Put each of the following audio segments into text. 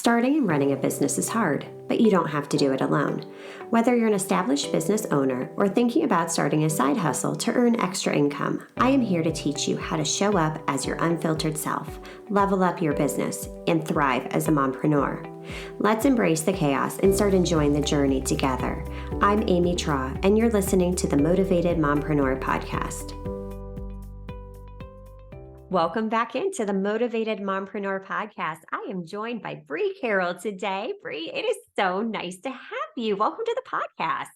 Starting and running a business is hard, but you don't have to do it alone. Whether you're an established business owner or thinking about starting a side hustle to earn extra income, I am here to teach you how to show up as your unfiltered self, level up your business, and thrive as a mompreneur. Let's embrace the chaos and start enjoying the journey together. I'm Amy Traw, and you're listening to the Motivated Mompreneur Podcast. Welcome back into the Motivated Mompreneur Podcast. I am joined by Bree Carroll today. Bree, it is so nice to have you. Welcome to the podcast.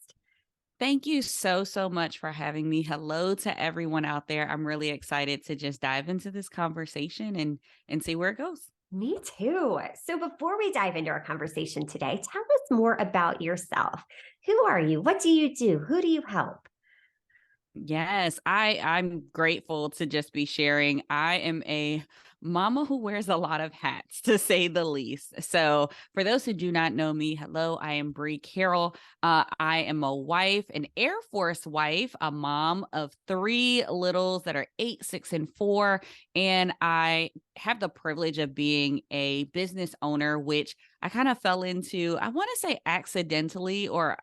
Thank you so much for having me. Hello to everyone out there. I'm really excited to just dive into this conversation and see where it goes. Me too. So before we dive into our conversation today, tell us more about yourself. Who are you? What do you do? Who do you help? Yes, I'm grateful to just be sharing. I am a mama who wears a lot of hats, to say the least. So for those who do not know me, hello, I am Bree Carroll. I am a wife, an Air Force wife, a mom of 3 littles that are 8, 6, and 4. And I have the privilege of being a business owner, which I kind of fell into, I want to say accidentally or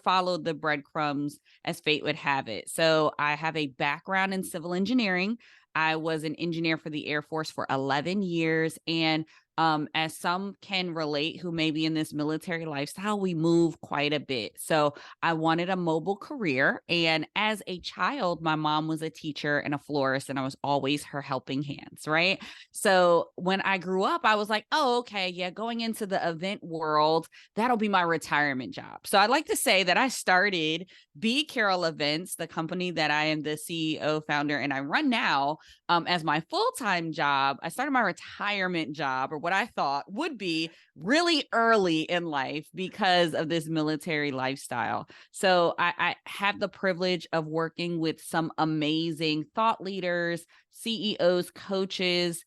followed the breadcrumbs as fate would have it. So I have a background in civil engineering. I was an engineer for the Air Force for 11 years. And as some can relate who may be in this military lifestyle, we move quite a bit. So I wanted a mobile career. And as a child, my mom was a teacher and a florist, and I was always her helping hands, right? So when I grew up, I was like, oh, okay, yeah, going into the event world, that'll be my retirement job. So I'd like to say that I started B Carroll Events, the company that I am the CEO, founder, and I run now, as my full-time job. I started my retirement job, or what I thought would be, really early in life because of this military lifestyle. So I have the privilege of working with some amazing thought leaders, CEOs, coaches,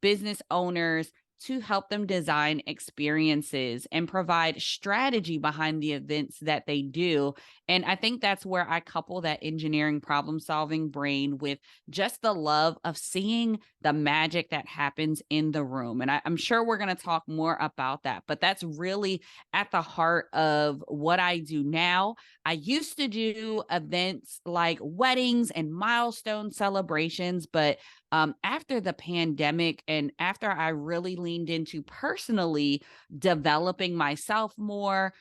business owners, to help them design experiences and provide strategy behind the events that they do. And I think that's where I couple that engineering problem solving brain with just the love of seeing the magic that happens in the room. And I'm sure we're going to talk more about that, but that's really at the heart of what I do now. I used to do events like weddings and milestone celebrations, but after the pandemic and after I really leaned into personally developing myself more,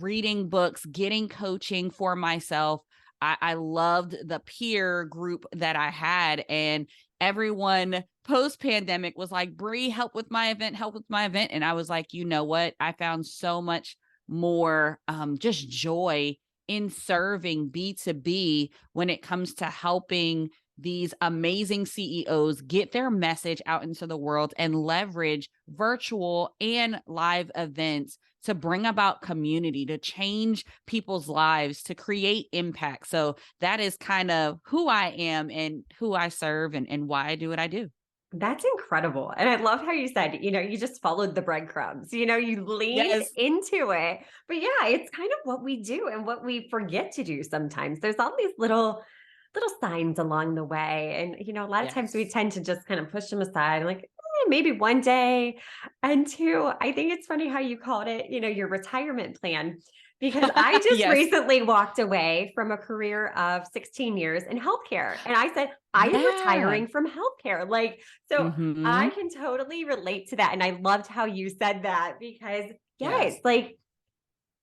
reading books, getting coaching for myself, I loved the peer group that I had, and everyone post-pandemic was like, Bree, help with my event, help with my event. And I was like, you know what? I found so much more just joy in serving B2B when it comes to helping these amazing CEOs get their message out into the world and leverage virtual and live events to bring about community, to change people's lives, to create impact. So that is kind of who I am and who I serve and why I do what I do. That's incredible. And I love how you said, you just followed the breadcrumbs, you leaned Yes. into it. But yeah, it's kind of what we do and what we forget to do sometimes. There's all these little signs along the way. And, a lot of times we Yes. tend to just kind of push them aside, like, maybe one day. And two, I think it's funny how you called it, your retirement plan, because I just Yes. recently walked away from a career of 16 years in healthcare. And I said, I am Yeah. retiring from healthcare. So I Hmm. can totally relate to that. And I loved how you said that because, yeah, Yes. it's like,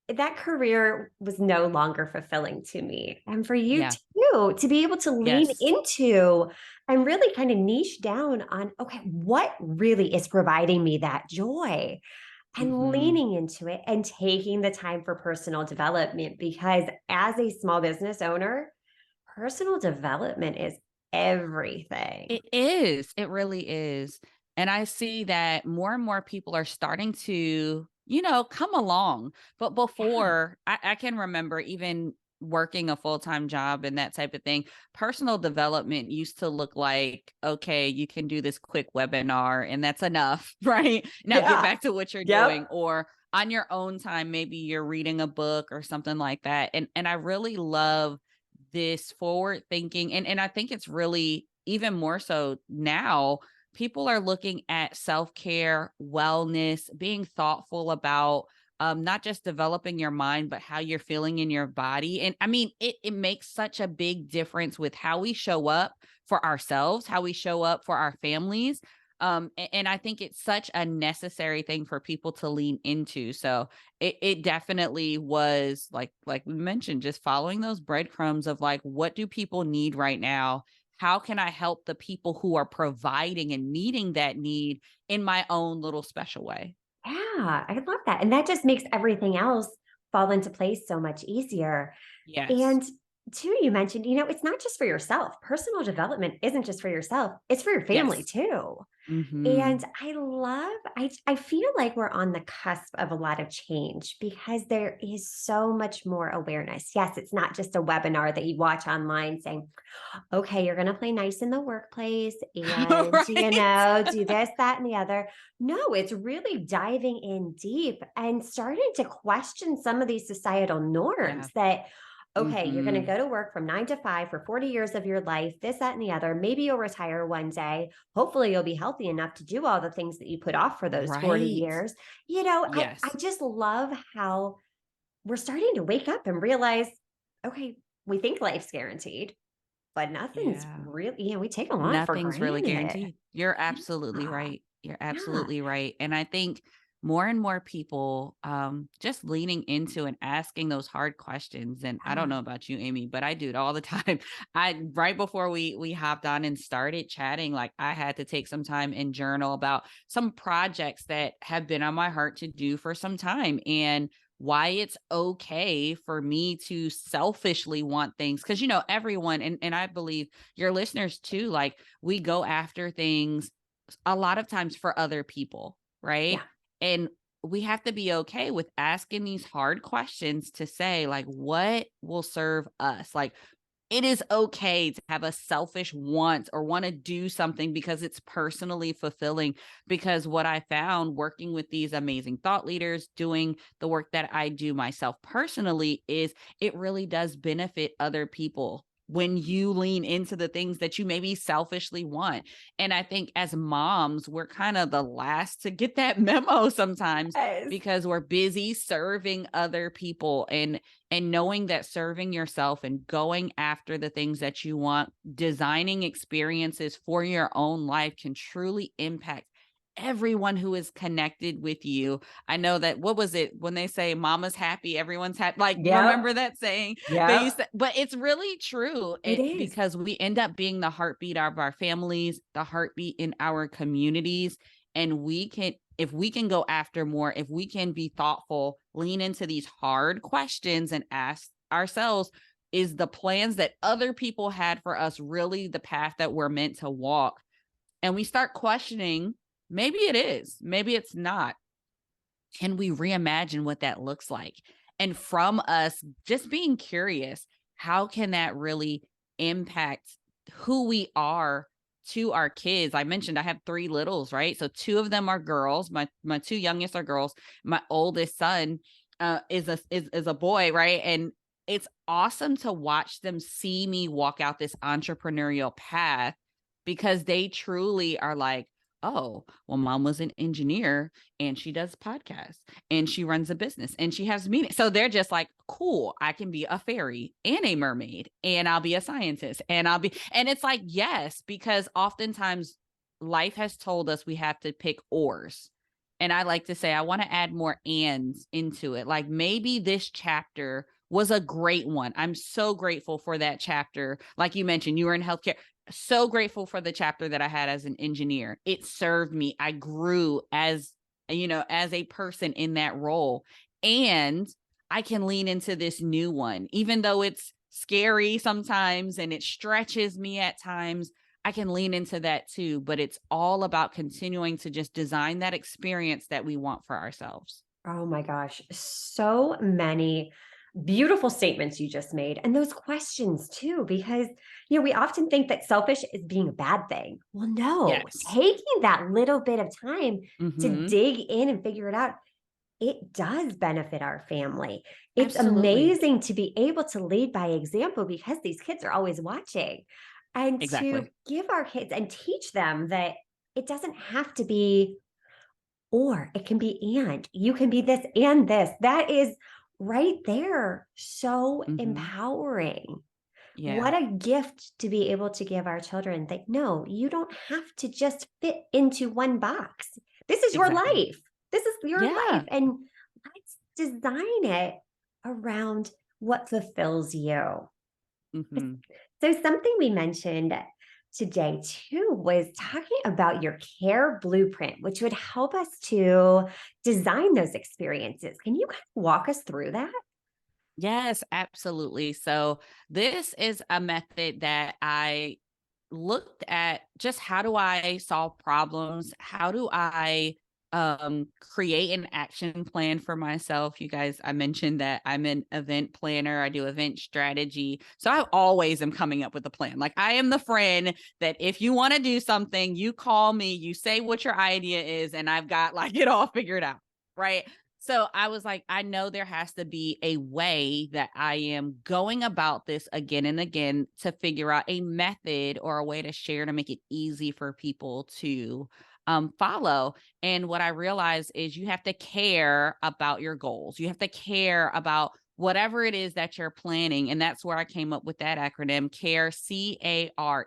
that career was no longer fulfilling to me. And for you Yeah. too, to be able to lean Yes. into and really kind of niche down on, okay, what really is providing me that joy? And Hmm. leaning into it and taking the time for personal development, because as a small business owner, personal development is everything. It is. It really is. And I see that more and more people are starting to, come along. But Yeah. before, I can remember even working a full-time job and that type of thing, personal development used to look like, okay, you can do this quick webinar and that's enough, right? Now get Yeah. back to what you're doing. Yep. Or on your own time, maybe you're reading a book or something like that. And I really love this forward thinking. And I think it's really even more so now people are looking at self-care, wellness, being thoughtful about not just developing your mind, but how you're feeling in your body. And I mean, it makes such a big difference with how we show up for ourselves, how we show up for our families. And I think it's such a necessary thing for people to lean into. So it definitely was like we mentioned, just following those breadcrumbs of like, what do people need right now? How can I help the people who are providing and meeting that need in my own little special way? Yeah, I love that. And that just makes everything else fall into place so much easier. Yes. And too, you mentioned, it's not just for yourself. Personal development isn't just for yourself, it's for your family Yes. too. Hmm. And I feel like we're on the cusp of a lot of change because there is so much more awareness. Yes, it's not just a webinar that you watch online saying, okay, you're going to play nice in the workplace and, Right. do this, that, and the other. No, it's really diving in deep and starting to question some of these societal Yeah. norms that, okay, you're going to Hmm. go to work from 9 to 5 for 40 years of your life, this, that, and the other. Maybe you'll retire one day. Hopefully, you'll be healthy enough to do all the things that you put off for those 40 Right. years. I Yes. just love how we're starting to wake up and realize, okay, we think life's guaranteed, but nothing's Yeah. really, we take a lot for Nothing's really granted. guaranteed. You're absolutely Yeah. right. You're Yeah. absolutely right. And I think more and more people just leaning into and asking those hard questions. And I don't Yeah. know about you, Amy, but I do it all the time. I right before we hopped on and started chatting, like I had to take some time and journal about some projects that have been on my heart to do for some time. And why it's okay for me to selfishly want things, because everyone, and I believe your listeners too, like we go after things a lot of times for other people, right? Yeah. And we have to be okay with asking these hard questions to say, like, what will serve us? Like, it is okay to have a selfish want or want to do something because it's personally fulfilling. Because what I found working with these amazing thought leaders, doing the work that I do myself personally, is it really does benefit other people when you lean into the things that you maybe selfishly want. And I think as moms, we're kind of the last to get that memo sometimes Yes. because we're busy serving other people, and knowing that serving yourself and going after the things that you want, designing experiences for your own life can truly impact everyone who is connected with you. I know that, what was it when they say mama's happy, everyone's happy? Like, Yep. remember that saying? They used Yep. to, but it's really true. It is. Because we end up being the heartbeat of our families, the heartbeat in our communities. And if we can go after more, if we can be thoughtful, lean into these hard questions and ask ourselves, is the plans that other people had for us really the path that we're meant to walk? And we start questioning, maybe it is, maybe it's not. Can we reimagine what that looks like? And from us just being curious, how can that really impact who we are to our kids? I mentioned I have three littles, right? So two of them are girls. My two youngest are girls. My oldest son is a boy, right? And it's awesome to watch them see me walk out this entrepreneurial path, because they truly are like, oh, well, mom was an engineer and she does podcasts and she runs a business and she has meetings. So they're just like, cool, I can be a fairy and a mermaid and I'll be a scientist and it's like, yes, because oftentimes life has told us we have to pick oars. And I like to say, I want to add more ands into it. Like maybe this chapter was a great one. I'm so grateful for that chapter. Like you mentioned, you were in healthcare. So grateful for the chapter that I had as an engineer. It served me. I grew as a person in that role. And I can lean into this new one, even though it's scary sometimes and it stretches me at times. I can lean into that too, but it's all about continuing to just design that experience that we want for ourselves. Oh my gosh. So many beautiful statements you just made. And those questions too, because, we often think that selfish is being a bad thing. Well, no, Yes. taking that little bit of time to Hmm. dig in and figure it out, it does benefit our family. It's Absolutely. amazing to be able to lead by example because these kids are always watching and to Exactly. give our kids and teach them that it doesn't have to be or, it can be and. You can be this and this. That is right there so Hmm. empowering. Yeah, What a gift to be able to give our children that no, you don't have to just fit into one box. This is your exactly. life. This is your life. Yeah. And let's design it around what fulfills you. Hmm. So, something we mentioned today too was talking about your care blueprint, which would help us to design those experiences. Can you kind of walk us through that? Yes, absolutely. So this is a method that I looked at, just how do I solve problems? How do I create an action plan for myself? You guys, I mentioned that I'm an event planner. I do event strategy. So I always am coming up with a plan. Like, I am the friend that if you want to do something, you call me, you say what your idea is, and I've got like it all figured out. Right. So I was like, I know there has to be a way that I am going about this again and again to figure out a method or a way to share to make it easy for people to follow. And what I realized is you have to care about your goals. You have to care about whatever it is that you're planning. And that's where I came up with that acronym, CARE, CARE.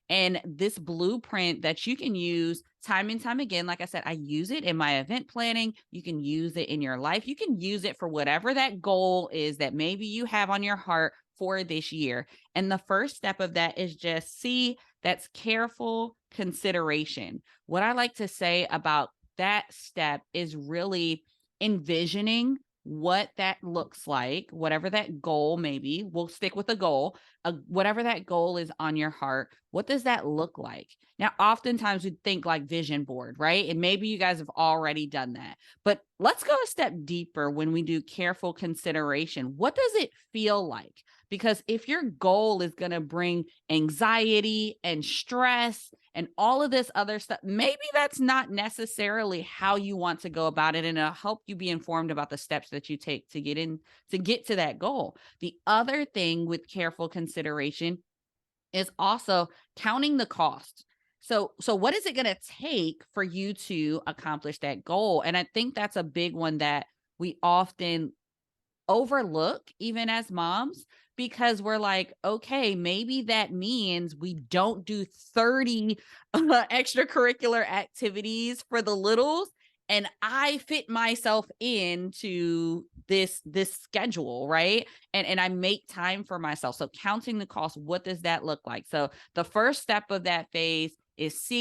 And this blueprint that you can use time and time again. Like I said, I use it in my event planning. You can use it in your life. You can use it for whatever that goal is that maybe you have on your heart for this year. And the first step of that is just that's careful consideration. What I like to say about that step is really envisioning what that looks like, whatever that goal maybe. We'll stick with the goal. Whatever that goal is on your heart, what does that look like? Now, oftentimes we think like vision board, right? And maybe you guys have already done that. But let's go a step deeper when we do careful consideration. What does it feel like? Because if your goal is going to bring anxiety and stress and all of this other stuff, maybe that's not necessarily how you want to go about it. And it'll help you be informed about the steps that you take to get to that goal. The other thing with careful consideration is also counting the cost. So what is it going to take for you to accomplish that goal? And I think that's a big one that we often overlook even as moms, because we're like, okay, maybe that means we don't do 30 extracurricular activities for the littles, and I fit myself into this schedule, right? And I make time for myself. So counting the cost, what does that look like? So the first step of that phase is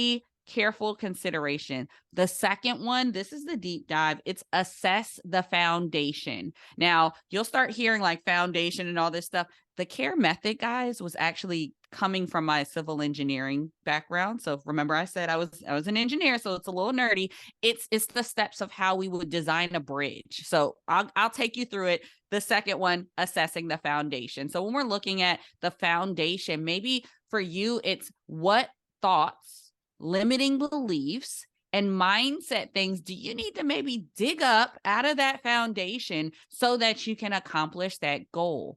careful consideration. The second one, this is the deep dive, it's assess the foundation. Now, you'll start hearing like foundation and all this stuff. The CARE method, guys, was actually coming from my civil engineering background. So remember, I said I was an engineer, so it's a little nerdy. It's the steps of how we would design a bridge. So I'll take you through it. The second one, assessing the foundation. So when we're looking at the foundation, maybe for you, it's what thoughts, limiting beliefs, and mindset things do you need to maybe dig up out of that foundation so that you can accomplish that goal?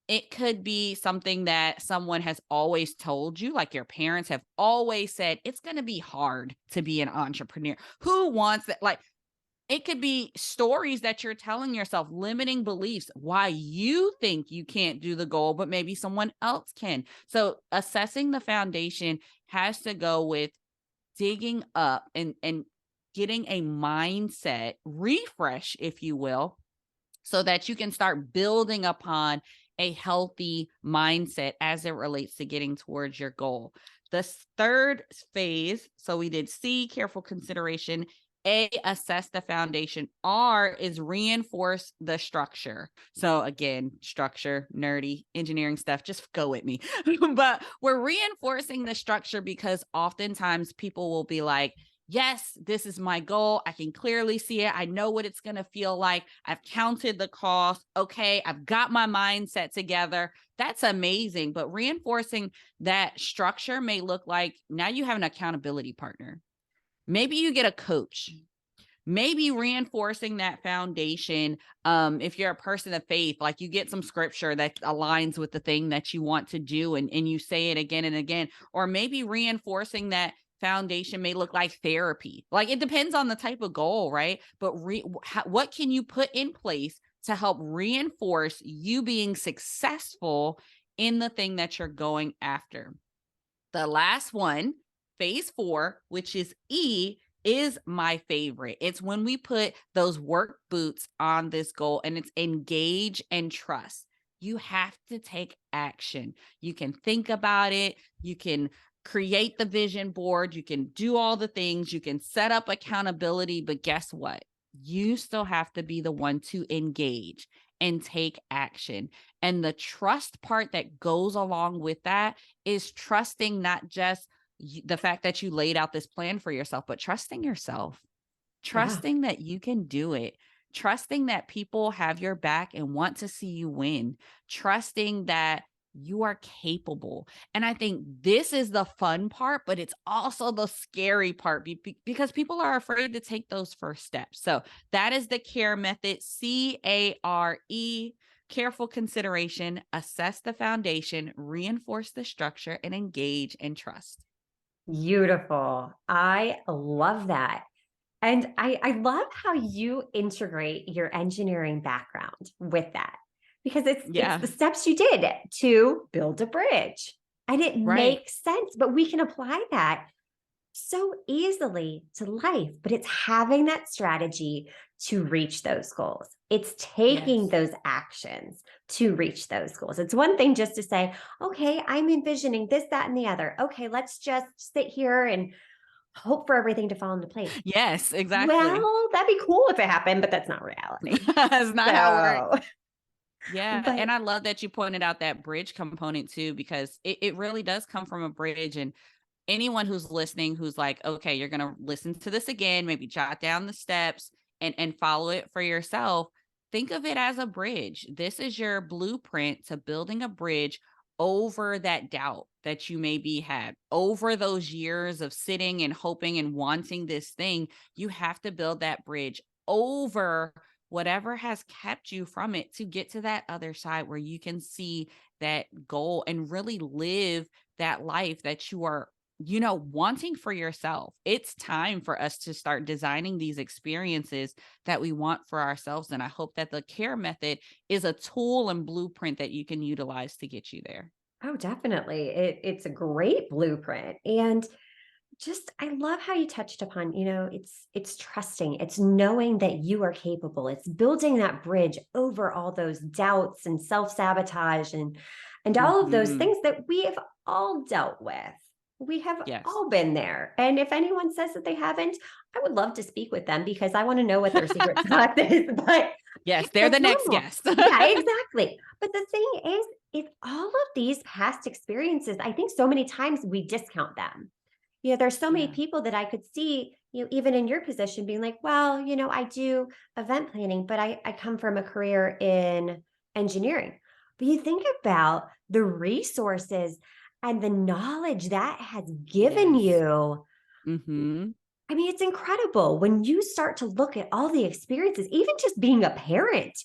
It could be something that someone has always told you, like your parents have always said, it's going to be hard to be an entrepreneur. Who wants that? Like, it could be stories that you're telling yourself, limiting beliefs, why you think you can't do the goal, but maybe someone else can. So assessing the foundation has to go with digging up and getting a mindset refresh, if you will, so that you can start building upon a healthy mindset as it relates to getting towards your goal. The third phase, so we did C, careful consideration. A, assess the foundation. R is reinforce the structure. So again, structure, nerdy, engineering stuff, just go with me. But we're reinforcing the structure because oftentimes people will be like, yes, this is my goal. I can clearly see it. I know what it's going to feel like. I've counted the cost. Okay, I've got my mindset together. That's amazing. But reinforcing that structure may look like now you have an accountability partner. Maybe you get a coach. Maybe reinforcing that foundation. If you're a person of faith, like you get some scripture that aligns with the thing that you want to do, and you say it again and again. Or maybe reinforcing that foundation may look like therapy. Like it depends on the type of goal, right? But what can you put in place to help reinforce you being successful in the thing that you're going after? The last one, phase 4, which is E, is my favorite. It's when we put those work boots on this goal, and it's engage and trust. You have to take action. You can think about it. You can create the vision board. You can do all the things. You can set up accountability. But guess what? You still have to be the one to engage and take action. And the trust part that goes along with that is trusting not just the fact that you laid out this plan for yourself, but trusting yourself, Yeah. trusting that you can do it, trusting that people have your back and want to see you win, trusting that you are capable. And I think this is the fun part, but it's also the scary part because people are afraid to take those first steps. So that is the CARE method, CARE. Careful consideration, assess the foundation, reinforce the structure, and engage and trust. Beautiful. I love that. And I love how you integrate your engineering background with that because it's Yeah, the steps you did to build a bridge. And it right. makes sense, but we can apply that so easily to life, but it's having that strategy to reach those goals. It's taking Yes. those actions to reach those goals. It's one thing just to say, okay, I'm envisioning this, that, and the other. Okay, let's just sit here and hope for everything to fall into place. Yes, exactly. Well, that'd be cool if it happened, but that's not reality. That's not how it works. So, Yeah. but And I love that you pointed out that bridge component too, because it really does come from a bridge. And anyone who's listening who's like, okay, you're going to listen to this again, maybe jot down the steps and follow it for yourself. Think of it as a bridge. This is your blueprint to building a bridge over that doubt that you maybe had, over those years of sitting and hoping and wanting this thing. You have to build that bridge over whatever has kept you from it to get to that other side where you can see that goal and really live that life that you are, wanting for yourself. It's time for us to start designing these experiences that we want for ourselves. And I hope that the CARE method is a tool and blueprint that you can utilize to get you there. oh, definitely. It's a great blueprint. And just I love how you touched upon, it's trusting, it's knowing that you are capable. It's building that bridge over all those doubts and self-sabotage and all of those Hmm. things that we have all dealt with. We have Yes. all been there. And if anyone says that they haven't, I would love to speak with them because I want to know what their secret sauce is. But Yes, they're that's the next normal. guest. Yeah, exactly. But the thing is, all of these past experiences, I think so many times we discount them. There's so many Yeah. people that I could see, even in your position being like, well, I do event planning, but I come from a career in engineering. But you think about the resources and the knowledge that has given Yes. you. Hmm. I mean, it's incredible when you start to look at all the experiences, even just being a parent,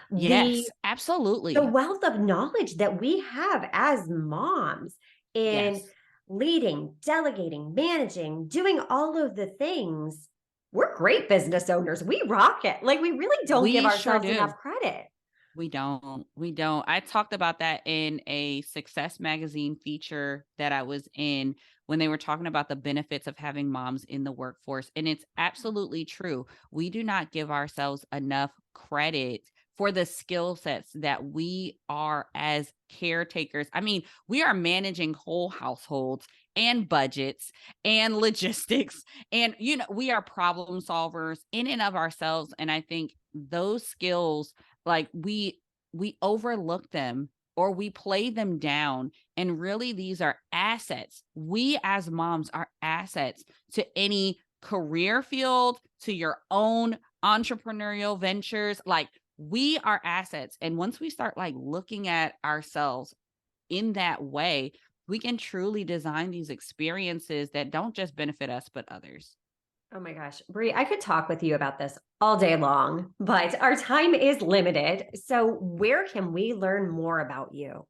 the Yes, absolutely. wealth of knowledge that we have as moms in Yes, leading, delegating, managing, doing all of the things. We're great business owners. We rock it. Like we really don't give we sure ourselves enough do. credit. We don't. We don't. I talked about that in a Success Magazine feature that I was in when they were talking about the benefits of having moms in the workforce. And it's absolutely true. We do not give ourselves enough credit for the skill sets that we are as caretakers. I mean, we are managing whole households and budgets and logistics. And, we are problem solvers in and of ourselves. And I think those skills, like we overlook them or we play them down, and really these are assets. We as moms are assets to any career field, to your own entrepreneurial ventures. Like we are assets, and once we start like looking at ourselves in that way, we can truly design these experiences that don't just benefit us but others. Oh my gosh, Bree, I could talk with you about this all day long, but our time is limited. So, where can we learn more about you?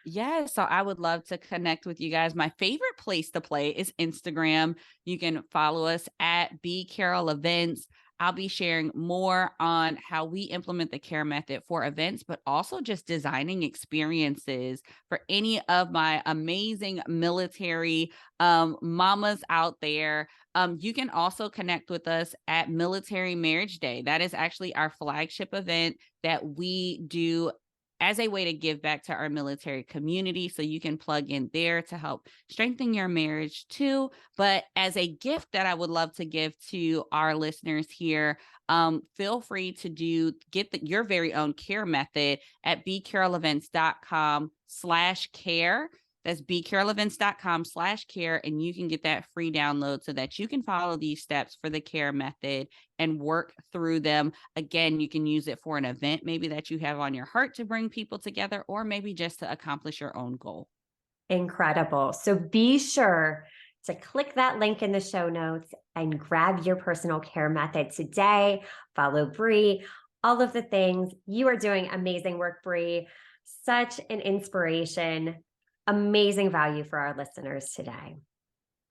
Yeah, so I would love to connect with you guys. My favorite place to play is Instagram. You can follow us at B Carroll Events. I'll be sharing more on how we implement the care method for events, but also just designing experiences for any of my amazing military mamas out there. You can also connect with us at Military Marriage Day. That is actually our flagship event that we do as a way to give back to our military community. So you can plug in there to help strengthen your marriage too. But as a gift that I would love to give to our listeners here, feel free to get your very own care method at bcarrollevents.com/care. That's bcarrollevents.com/care. And you can get that free download so that you can follow these steps for the care method and work through them. Again, you can use it for an event maybe that you have on your heart to bring people together, or maybe just to accomplish your own goal. Incredible. So be sure to click that link in the show notes and grab your personal care method today. Follow Bree, all of the things. You are doing amazing work, Bree. Such an inspiration, amazing value for our listeners today.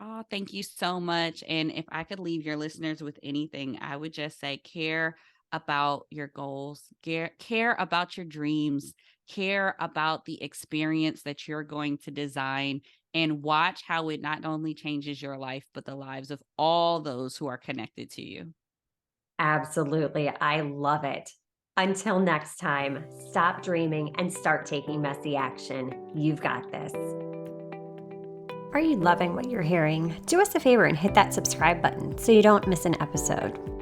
Oh, thank you so much. And if I could leave your listeners with anything, I would just say care about your goals, care about your dreams, care about the experience that you're going to design, and watch how it not only changes your life, but the lives of all those who are connected to you. Absolutely. I love it. Until next time, stop dreaming and start taking messy action. You've got this. Are you loving what you're hearing? Do us a favor and hit that subscribe button so you don't miss an episode.